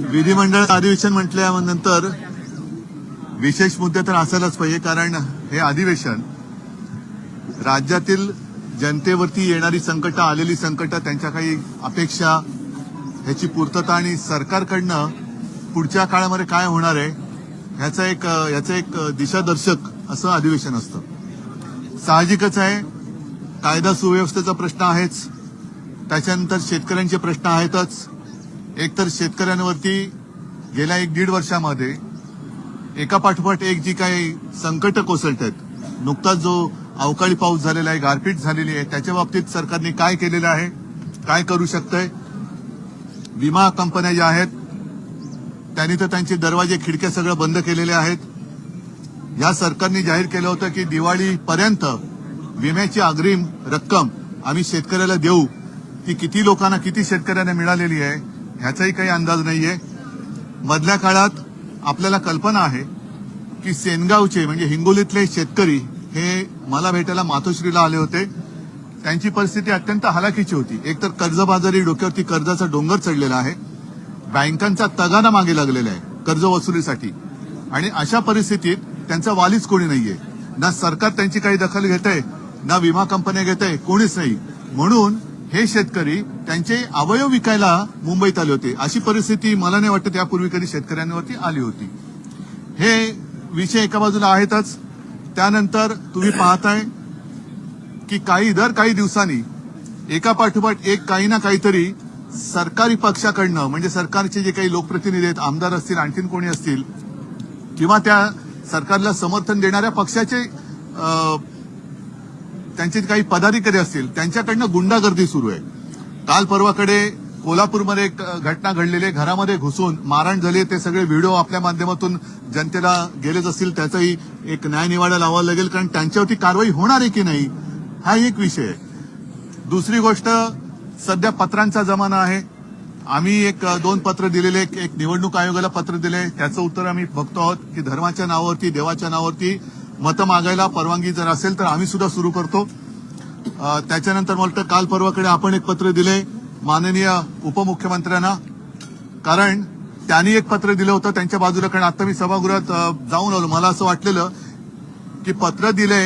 विधिमंडळ अधिवेशन म्हटल्यानंतर विशेष मुद्दे तर असायलाच पाहिजे, कारण हे अधिवेशन राज्यातील जनतेवरती येणारी संकटं, आलेली संकटं, त्यांच्या काही अपेक्षा, ह्याची पूर्तता आणि सरकारकडनं पुढच्या काळामध्ये काय होणार आहे ह्याचं एक दिशादर्शक असं अधिवेशन असतं. साहजिकच आहे, कायदा सुव्यवस्थेचा प्रश्न आहेच, त्याच्यानंतर शेतकऱ्यांचे प्रश्न आहेतच. एकतर शेतकऱ्यांवरती गेल्या 1-1.5 वर्षामध्ये एकापाठोपाठ एक जी काही संकटं कोसळत आहेत, नुकताच जो अवकाळी पाऊस झालेला आहे, गारपीट झालेली आहे, त्याच्या बाबतीत सरकारने काय केलेलं आहे, काय करू शकतंय. विमा कंपन्या ज्या आहेत त्यांनी तर त्यांचे दरवाजे खिडक्या सगळं बंद केलेले आहेत. या सरकारने जाहीर केलं होतं की दिवाळीपर्यंत विम्याची अग्रिम रक्कम आम्ही शेतकऱ्याला देऊ. ती किती लोकांना, किती शेतकऱ्यांना मिळालेली आहे ह्याचाही काही अंदाज नाहीये. मधल्या काळात आपल्याला कल्पना आहे की सेनगावचे म्हणजे हिंगोलीतले शेतकरी हे मला भेटायला मातोश्रीला आले होते. त्यांची परिस्थिती अत्यंत हलाखीची होती. एकतर कर्जबाजारी, डोक्यावरती कर्जाचा डोंगर चढलेला आहे, बँकांचा तगादा मागे लागलेला आहे कर्ज वसुलीसाठी, आणि अशा परिस्थितीत त्यांचा वालीच कोणी नाहीये. ना सरकार त्यांची काही दखल घेतंय, ना विमा कंपन्या घेतंय, कोणीच नाही. म्हणून हे शेतकरी त्यांचे अवयव विकायला मुंबईत आले होते. अशी परिस्थिती मला नाही वाटत यापूर्वी कधी शेतकऱ्यांवरती आली होती. हे विषय एका बाजूला आहेतच. त्यानंतर तुम्ही पाहताय की दर काही दिवसांनी एकापाठोपाठ एक काही ना काहीतरी सरकारी पक्षाकडनं, म्हणजे सरकारचे जे काही लोकप्रतिनिधी आहेत, आमदार असतील, आणखीन कोणी असतील, किंवा त्या सरकारला समर्थन देणाऱ्या पक्षाचे त्यांचे काही पदाधिकारी असतील, त्यांच्याकडनं गुंडागर्दी सुरू आहे. काल परवाकडे कोल्हापूरमध्ये एक घटना घडलेली, घरामध्ये घुसून मारहाण झाली. ते सगळे व्हिडिओ आपल्या माध्यमातून जनतेला गेलेच असतील. त्याचाही एक न्यायनिवाडा लावावा लागेल, कारण त्यांच्यावरती कारवाई होणार आहे की नाही हा एक विषय आहे. दुसरी गोष्ट, सध्या पत्रांचा जमाना आहे. आम्ही 2 पत्र दिलेले, एक निवडणूक आयोगाला पत्र दिले, त्याचं उत्तर आम्ही बघतो आहोत की धर्माच्या नावावरती, देवाच्या नावावरती मतं मागायला परवानगी जर असेल तर आम्ही सुद्धा सुरू करतो. त्याच्यानंतर मला वाटतं काल परवाकडे आपण एक पत्र दिले माननीय उपमुख्यमंत्र्यांना, कारण त्यांनी एक पत्र दिलं होतं त्यांच्या बाजूला. कारण आता मी सभागृहात जाऊन आलो, मला असं वाटलेलं की पत्र दिले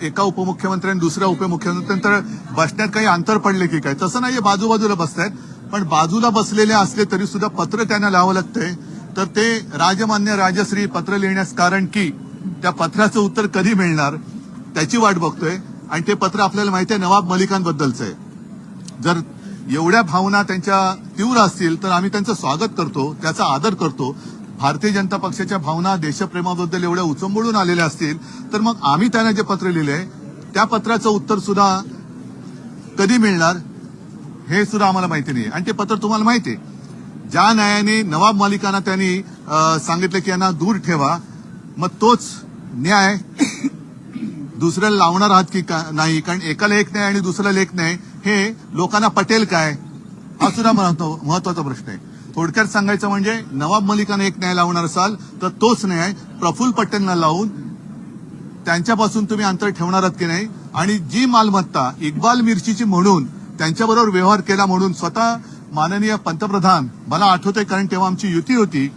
एका उपमुख्यमंत्र्यांनी दुसऱ्या उपमुख्यमंत्र्यांतर बसण्यात काही अंतर पडले की काय. तसं नाहीये, बाजूबाजूला बसतायत, पण बाजूला बसलेले असले तरी सुद्धा पत्र त्यांना लावावं लागतंय. तर ते राजमान्य राजश्री पत्र लिहिण्यास कारण की त्या पत्राचं उत्तर कधी मिळणार त्याची वाट बघतोय. आणि ते पत्र आपल्याला माहिती आहे नवाब मलिकांबद्दलचं आहे. जर एवढ्या भावना त्यांच्या तीव्र असतील तर आम्ही त्यांचं स्वागत करतो, त्याचा आदर करतो. भारतीय जनता पक्षाच्या भावना देशप्रेमाबद्दल एवढ्या उचंबळून आलेल्या असतील तर मग आम्ही त्यांना जे पत्र लिहिलंय त्या पत्राचं उत्तर सुद्धा कधी मिळणार हे सुद्धा आम्हाला माहिती नाही. आणि ते पत्र तुम्हाला माहिती आहे, ज्या न्यायाने नवाब मलिकांना त्यांनी सांगितलं की यांना दूर ठेवा, मग तोच न्याय दुसऱ्याला लावणार आहात की नाही. कारण एकाला एक न्याय आणि दुसऱ्याला एक न्याय हे लोकांना पटेल काय हा सुद्धा महत्वाचा प्रश्न आहे. थोडक्यात सांगायचं म्हणजे नवाब मलिकांना एक न्याय लावणार असाल तर तोच न्याय प्रफुल्ल पटेलना लावून त्यांच्यापासून तुम्ही अंतर ठेवणार आहात की नाही. आणि जी मालमत्ता इक्बाल मिर्चीची म्हणून त्यांच्याबरोबर व्यवहार केला म्हणून स्वतः माननीय पंतप्रधान, मला आठवतंय कारण तेव्हा आमची युती होती,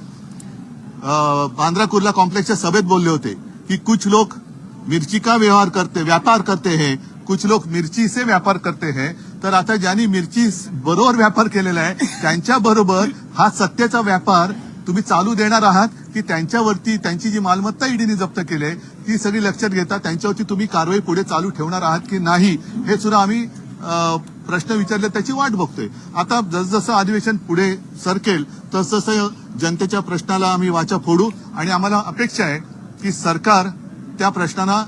बांद्रा कुर्ला कॉम्प्लेक्सच्या सभेत बोलले होते की कुछ लोग मिर्ची का व्यापार करते हैं, कुछ लोग मिर्ची से व्यापार करते हैं. तर आता ज्यांनी मिर्ची बरोबर व्यापार केलेला आहे त्यांच्याबरोबर हा सत्तेचा व्यापार तुम्ही चालू देणार आहात की त्यांच्यावरती त्यांची जी मालमत्ता ईडीने जप्त केली ती सगळी लक्षात घेता त्यांच्यावरती तुम्ही कारवाई पुढे चालू ठेवणार आहात की नाही हे सुद्धा आम्ही प्रश्न विचारले, त्याची वाट बघतोय. आता जसजसं अधिवेशन पुढे सरकेल तसतसं जनतेच्या प्रश्नाला आम्ही वाचा फोडू आणि आम्हाला अपेक्षा आहे की सरकार त्या प्रश्नांना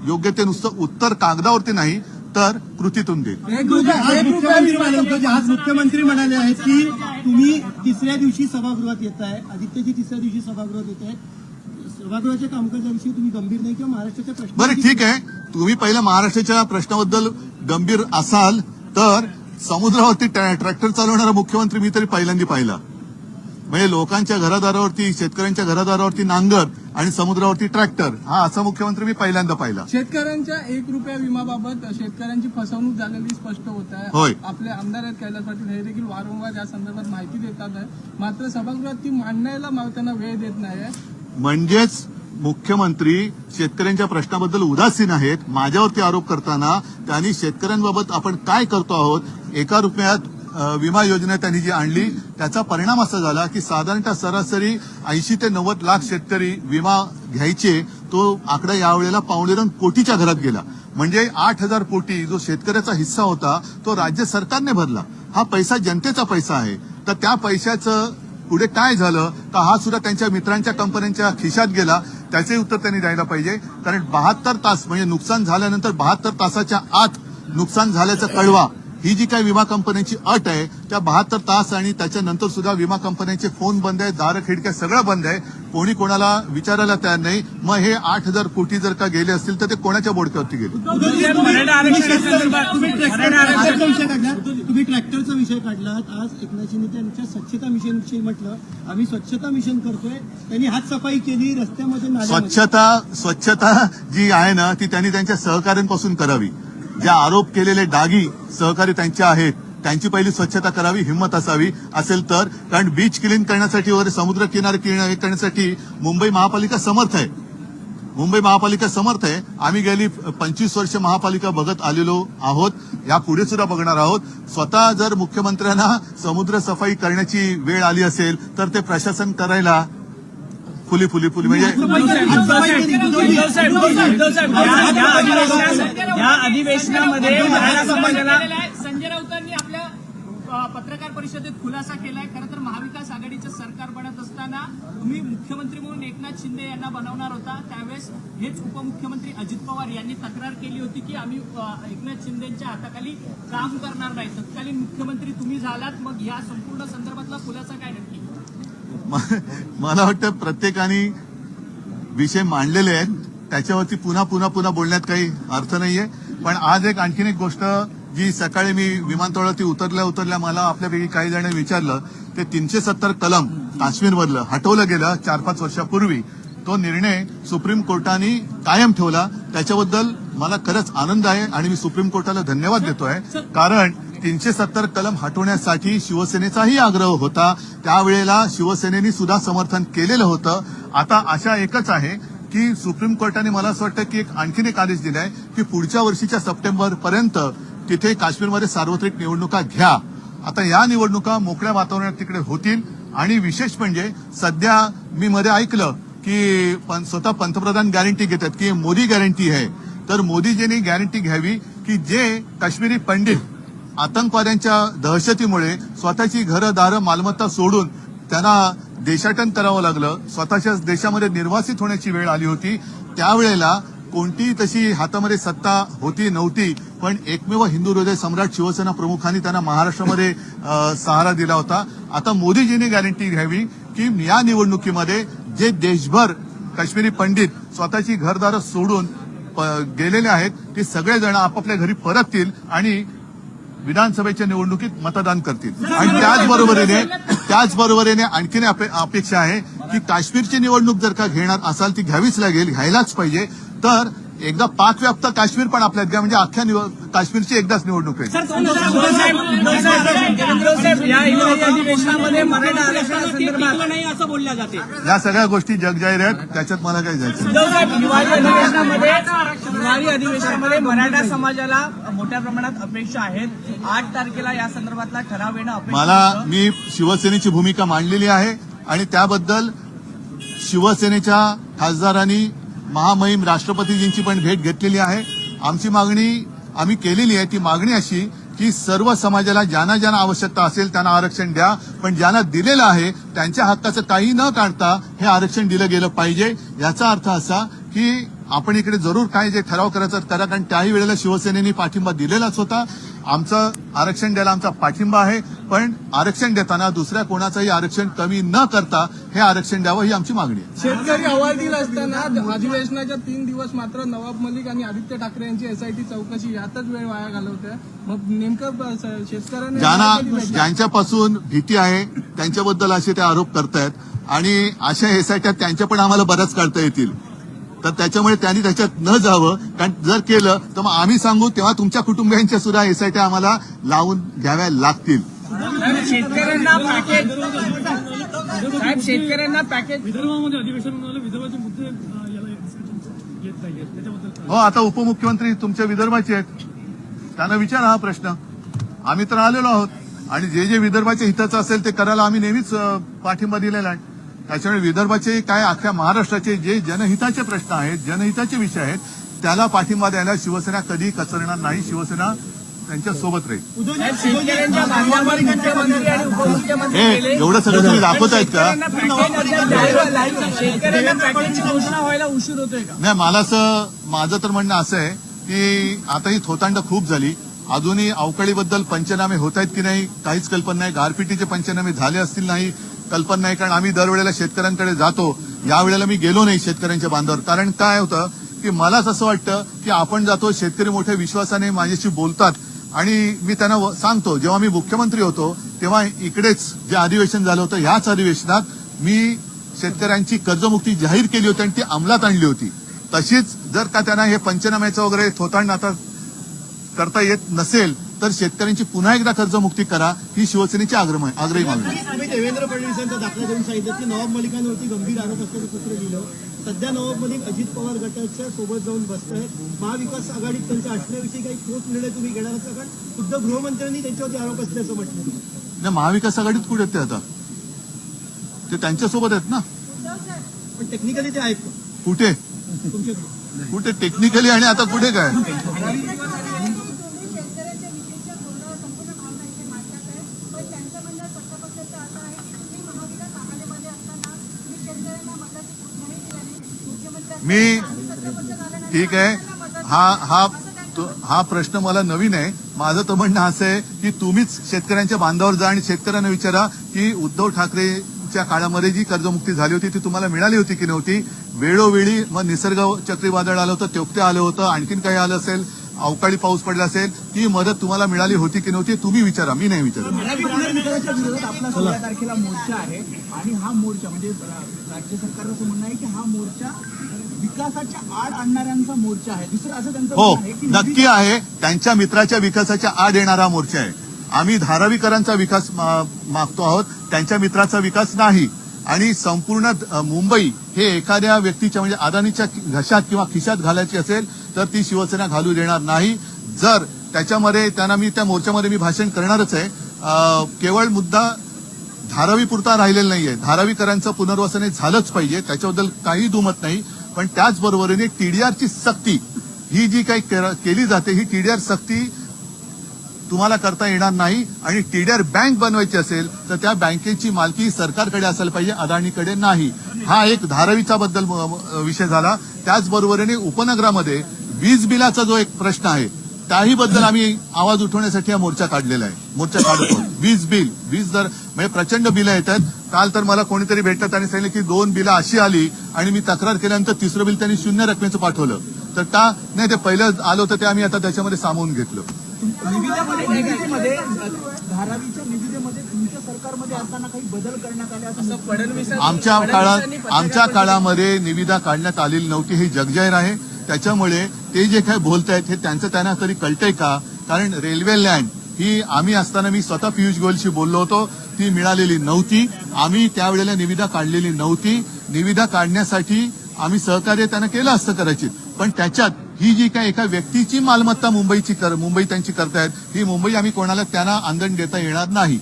योग्य ते नुसतं उत्तर कागदावरती नाही तर कृतीतून देईल. आज मुख्यमंत्री म्हणाले आहेत की तुम्ही तिसऱ्या दिवशी सभागृहात येत आहे, आदित्यजी तिसऱ्या दिवशी सभागृहात येत आहेत, सभागृहाच्या कामकाजाविषयी तुम्ही गंभीर नाही किंवा महाराष्ट्राच्या प्रश्न. बरं ठीक आहे, तुम्ही पहिल्या महाराष्ट्राच्या प्रश्नाबद्दल गंभीर असाल तर समुद्रावरती ट्रॅक्टर चालवणारा मुख्यमंत्री मी तरी पहिल्यांदा पाहिला. म्हणजे लोकांच्या घरादारावरती, शेतकऱ्यांच्या घरादारावरती नांगर आणि समुद्रावरती ट्रॅक्टर, हा असा मुख्यमंत्री मी पहिल्यांदा पाहिला. शेतकऱ्यांच्या ₹1 विमाबाबत शेतकऱ्यांची फसवणूक झालेली स्पष्ट होत होय. आहे. आपले आमदार आहेत कैलास पाटील हे देखील वारंवार या संदर्भात माहिती देतात आहे. मात्र सभागृहात ती मांडण्याला त्यांना वेळ देत नाही. म्हणजेच मुख्यमंत्री शेतकऱ्यांच्या प्रश्नाबद्दल उदासीन आहेत. माझ्यावरती आरोप करताना त्यांनी शेतकऱ्यांबाबत आपण काय करतो आहोत, ₹1 विमा योजना त्यांनी जी आणली त्याचा परिणाम असा झाला की साधारणतः सरासरी 80 ते 90 लाख शेतकरी विमा घ्यायचे, तो आकडा यावेळेला 1.25 कोटीच्या घरात गेला. म्हणजे 8,000 कोटी जो शेतकऱ्याचा हिस्सा होता तो राज्य सरकारने भरला. हा पैसा जनतेचा पैसा आहे. तर त्या पैशाचं पुढे काय झालं तर हा सुद्धा त्यांच्या मित्रांच्या कंपन्यांच्या खिशात गेला. त्याचे उत्तर त्यांनी द्यायला पाहिजे. कारण 72 तास म्हणजे नुकसान झाल्यानंतर 72 तासाच्या आत नुकसान झाल्याचा कळवा, ही जी काही विमा कंपन्यांची अट आहे त्या 72 तास आणि त्याच्यानंतर सुद्धा विमा कंपन्यांचे फोन बंद आहे, दारं खिडक्या सगळं बंद आहे. कोणी कोणाला विचारायला तयार नाही. मग हे 8,000 कोटी जर का गेले असतील तर ते कोणाच्या बोडक्यावरती गेले? तुम्ही ट्रॅक्टरचा विषय काढलात. आज एकनाथ शिंदे त्यांच्या स्वच्छता मिशन विषयी म्हटलं, आम्ही स्वच्छता मिशन करतोय. त्यांनी हात सफाई केली रस्त्यामध्ये, नाल्यामध्ये. स्वच्छता जी आहे ना ती त्यांनी त्यांच्या सहकाऱ्यांपासून करावी. जे आरोप केलेले डागी सहकारी त्यांचे आहेत त्यांची पहिली स्वच्छता करावी, हिंमत असावी असेल तर. कारण बीच क्लीन करण्यासाठी वगैरे समुद्र किनारे क्लीन करण्यासाठी मुंबई महापालिका समर्थ आहे. मुंबई महापालिका समर्थ आहे. आम्ही गेली 25 वर्ष महापालिका बघत आलेलो आहोत, यापुढे सुद्धा बघणार आहोत. स्वतः जर मुख्यमंत्र्यांना समुद्र सफाई करण्याची वेळ आली असेल तर ते प्रशासन करायला फुली म्हणजे या अधिवेशनामध्ये मराठा समाजाला संजय राऊतांनी आपल्या पत्रकार परिषदेत खुलासा केलाय. खरं तर महाविकास आघाडीचं सरकार बनत असताना तुम्ही मुख्यमंत्री म्हणून एकनाथ शिंदे यांना बनवणार होता. त्यावेळेस हेच उपमुख्यमंत्री अजित पवार यांनी तक्रार केली होती की आम्ही एकनाथ शिंदेच्या हाताखाली काम करणार नाही. तत्कालीन मुख्यमंत्री तुम्ही झालात. मग या संपूर्ण संदर्भातला खुलासा काय नक्की? मला वाटतं प्रत्येकाने विषय मांडलेले आहेत, त्याच्यावरती पुन्हा बोलण्यात काही अर्थ नाहीये. पण आज आणखीन एक गोष्ट जी सकाळी मी विमानतळावरती उतरल्या मला आपल्यापैकी काही जण विचारलं, ते 370 कलम काश्मीरमधलं हटवलं गेलं 4-5 वर्षापूर्वी. तो निर्णय सुप्रीम कोर्टाने कायम ठेवला. त्याच्याबद्दल मला खरंच आनंद आहे आणि मी सुप्रीम कोर्टाला धन्यवाद देतोय. कारण 370 कलम हटवण्यासाठी शिवसेनेचाही आग्रह होता. त्यावेळेला शिवसेनेने सुद्धा समर्थन केलेलं होतं. आता आशा एकच आहे की सुप्रीम कोर्टाने मला असं वाटतं की आणखीन एक आदेश दिलाय की पुढच्या वर्षीच्या सप्टेंबरपर्यंत तिथे काश्मीरमध्ये सार्वत्रिक निवडणुका घ्या. आता या निवडणुका मोकळ्या वातावरणात तिकडे होतील. आणि विशेष म्हणजे सध्या मी मध्ये ऐकलं की स्वतः पंतप्रधान गॅरंटी घेतात की मोदी गॅरंटी आहे. तर मोदीजींनी गॅरंटी घ्यावी की जे काश्मीरी पंडित आतंकवाद्यांच्या दहशतीमुळे स्वतःची घरं दारं मालमत्ता सोडून त्यांना देशाटन करावं लागलं, स्वतःच्याच देशामध्ये निर्वासित होण्याची वेळ आली होती, त्यावेळेला कोणतीही तशी हातामध्ये सत्ता होती नव्हती. पण एकमेव हिंदू हृदय सम्राट शिवसेना प्रमुखांनी त्यांना महाराष्ट्रामध्ये सहारा दिला होता. आता मोदीजींनी गॅरंटी घ्यावी की या निवडणुकीमध्ये जे देशभर काश्मीरी पंडित स्वतःची घरदारं सोडून गेलेले आहेत ते सगळेजण आपापल्या घरी परततील आणि विधानसभेच्या निवडणुकीत मतदान करतील. आणि त्याचबरोबरीने आणखीन अपेक्षा आहे की काश्मीरची निवडणूक जर का घेणार असाल ती घ्यावीच लागेल, घ्यायलाच पाहिजे. तर एकदा पाकव्याप्त काश्मीर पण आपल्यात घ्या, म्हणजे अख्ख्या काश्मीरची एकदाच निवडणूक आहे. असं बोलल्या जाते. या सगळ्या गोष्टी जगजाहीर आहेत, त्याच्यात मला काय जायचं. हिवाळी अधिवेशनामध्ये मराठा समाजाला मोठ्या प्रमाणात अपेक्षा आहेत. 8 तारखेला या संदर्भातला ठराव येणं मी शिवसेनेची भूमिका मांडलेली आहे आणि त्याबद्दल शिवसेनेच्या खासदारांनी महामहिम राष्ट्रपतीजींची पण भेट घेतलेली आहे. आमची मागणी आम्ही केलेली आहे. ती मागणी अशी की सर्व समाजाला ज्यांना ज्यांना आवश्यकता असेल त्यांना आरक्षण द्या, पण ज्यांना दिलेलं आहे त्यांच्या हक्काचं काही न काढता हे आरक्षण दिलं गेलं पाहिजे. याचा अर्थ असा की आपण इकडे जरूर काय जे ठराव करायचा करा, कारण त्याही वेळेला शिवसेनेने पाठिंबा दिलेलाच होता. आमचं आरक्षण द्यायला आमचा पाठिंबा आहे, पण आरक्षण देताना दुसऱ्या कोणाचंही आरक्षण कमी न करता हे आरक्षण द्यावं ही आमची मागणी आहे. शेतकरी हवालदिल असताना अधिवेशनाच्या 3 दिवस मात्र नवाब मलिक आणि आदित्य ठाकरे यांची एसआयटी चौकशी यातच वेळ वाया घालवते. मग नेमकं शेतकऱ्यांना ज्यांच्यापासून भीती आहे त्यांच्याबद्दल असे ते आरोप करतायत आणि अशा एसआयट्या त्यांच्या पण आम्हाला बऱ्याच काढता येतील. तर त्याच्यामुळे त्यांनी त्याच्यात न जावं, कारण जर केलं तर मग आम्ही सांगू तेव्हा तुमच्या कुटुंबियांच्या सुद्धा एसआयट्या आम्हाला लावून घ्याव्या लागतील. शेतकऱ्यांना पॅकेज साहेब, शेतकऱ्यांना पॅकेज विदर्भामध्ये अधिवेशन होणार, विदर्भाचे मुद्दे याला येत नाहीये, त्याच्याबद्दल हो, आता उपमुख्यमंत्री तुमच्या विदर्भाचे आहेत, त्यांना विचारा हा प्रश्न. आम्ही तर आलेलो आहोत आणि जे जे विदर्भाच्या हिताचं असेल ते करायला आम्ही नेहमीच पाठिंबा दिलेला आहे. त्याच्यामुळे विदर्भाचे काय अख्ख्या महाराष्ट्राचे जे जनहिताचे प्रश्न आहेत, जनहिताचे विषय आहेत, त्याला पाठिंबा द्यायला शिवसेना कधी कचरणार नाही. शिवसेना त्यांच्या सोबत राहील. शेतकऱ्यांच्या मागण्यावर मुख्यमंत्री आणि उपमुख्यमंत्री हे गेले. एवढं सगळं तुम्ही दाखवतायत का? शेतकऱ्यांना पॅकेजची घोषणा व्हायला उशीर होतोय का? नाही, मला असं माझं तर म्हणणं असं आहे की आता ही थोतांड खूप झाली. अजूनही अवकाळीबद्दल पंचनामे होत आहेत की नाही काहीच कल्पना नाही. गारपिटीचे पंचनामे झाले असतील नाही कल्पना नाही, कारण आम्ही दरवेळेला शेतकऱ्यांकडे जातो. यावेळेला मी गेलो नाही शेतकऱ्यांच्या बांधावर, कारण काय होतं की मलाच असं वाटतं की आपण जातो, शेतकरी मोठ्या विश्वासाने माझ्याशी बोलतात आणि मी त्यांना सांगतो. जेव्हा मी मुख्यमंत्री होतो तेव्हा इकडेच जे अधिवेशन झालं होतं, ह्याच अधिवेशनात मी शेतकऱ्यांची कर्जमुक्ती जाहीर केली होती आणि ती अंमलात आणली होती. तशीच जर का त्यांना हे पंचनाम्याचं वगैरे थोतांड आता करता येत नसेल तर शेतकऱ्यांची पुन्हा एकदा कर्जमुक्ती करा, ही शिवसेनेची आग्रही मागणी. तुम्ही देवेंद्र फडणवीसांचा दाखला देऊन सांगितलं की नवाब मलिकांवरती गंभीर आरोप असल्याचं पत्र लिहिलं. सध्या नवाब मलिक अजित पवार गटाच्या सोबत जाऊन बसतायत. महाविकास आघाडीत त्यांच्या असण्याविषयी काही ठोस निर्णय तुम्ही घेणार असा, कारण खुद्द गृहमंत्र्यांनी त्यांच्यावरती आरोप असल्याचं म्हटलं. नाही, महाविकास आघाडीत कुठे आहेत ते आता? ते त्यांच्यासोबत आहेत ना. पण टेक्निकली ते आहेत का? कुठे तुमच्याकडे कुठे टेक्निकली आणि आता कुठे काय? मी ठीक आहे, हा प्रश्न मला नवीन आहे. माझं तर म्हणणं असं आहे की तुम्हीच शेतकऱ्यांच्या बांधावर जा आणि शेतकऱ्यांना विचारा की उद्धव ठाकरेच्या काळामध्ये जी कर्जमुक्ती झाली होती ती तुम्हाला मिळाली होती की नव्हती. वेळोवेळी मग निसर्ग चक्रीवादळ आलं होतं, तेवते आलं होतं, आणखीन काही आलं असेल, अवकाळी पाऊस पडला असेल, ती मदत तुम्हाला मिळाली होती की नव्हती तुम्ही विचारा, मी नाही विचारत. आपला 16 तारखेला मोर्चा आहे आणि हा मोर्चा म्हणजे राज्य सरकारचं असं म्हणणं आहे की हा मोर्चा विकासाच्या आड आणणाऱ्यांचा मोर्चा आहे. दुसरं असं त्यांचं हो, म्हणणं आहे की नक्की आहे. त्यांच्या मित्राच्या विकासाच्या आड येणारा मोर्चा आहे. आम्ही धारावीकरांचा विकास मागतो आहोत, त्यांच्या मित्राचा विकास नाही. आणि संपूर्ण मुंबई हे एखाद्या व्यक्तीच्या म्हणजे अदानीच्या घशात किंवा खिशात घालायची असेल तर ती शिवसेना घालू देणार नाही. जर त्याच्यामध्ये त्यांना मी त्या मोर्चामध्ये मी भाषण करणारच आहे. केवळ मुद्दा धारावीपुरता राहिलेला नाहीये. धारावीकरांचं पुनर्वसन हे झालंच पाहिजे, त्याच्याबद्दल काही दुमत नाही. पण त्याचबरोबरीने टीडीआरची सक्ती ही जी काही केली जाते, ही टीडीआर सक्ती तुम्हाला करता येणार नाही. आणि टीडीआर बँक बनवायची असेल तर त्या बँकेची मालकी सरकारकडे असायला पाहिजे, अदानीकडे नाही. हा एक धारावीचा बद्दल विषय झाला. त्याचबरोबरीने उपनगरामध्ये वीज बिलाचा जो एक प्रश्न आहे त्याही बद्दल आम्ही आवाज उठवण्यासाठी हा मोर्चा काढलेला आहे. मोर्चा काढतो. वीज दर म्हणजे प्रचंड बिलं येतात. काल तर मला कोणीतरी भेटतात आणि सांगितलं की 2 बिलं अशी आली आणि मी तक्रार केल्यानंतर 3रं बिल त्यांनी 0 रकमेचं पाठवलं. तर का नाही, ते पहिलं आलं होतं ते आम्ही आता त्याच्यामध्ये सामावून घेतलं. निविदेमध्ये धारावीच्या निविदेमध्ये तुमच्या सरकारमध्ये असताना काही बदल करण्यात आले असं फडणवीस आमच्या काळामध्ये निविदा काढण्यात आलेली नव्हती, हे जगजाहीर आहे. त्याच्यामुळे ते जे काही बोलतायत हे त्यांचं त्यांना तरी कळतंय का? कारण रेल्वे लँड ही आम्ही असताना मी स्वतः पियुष गोयलशी बोललो होतो, ती मिळालेली नव्हती. आम्ही त्यावेळेला निविदा काढलेली नव्हती. निविदा काढण्यासाठी आम्ही सहकार्य त्यांना केलं असतं कदाचित, पण त्याच्यात ही जी काही एका व्यक्तीची मालमत्ता मुंबई त्यांची करतायत, ही मुंबई आम्ही कोणाला त्यांना आंदण देता येणार नाही.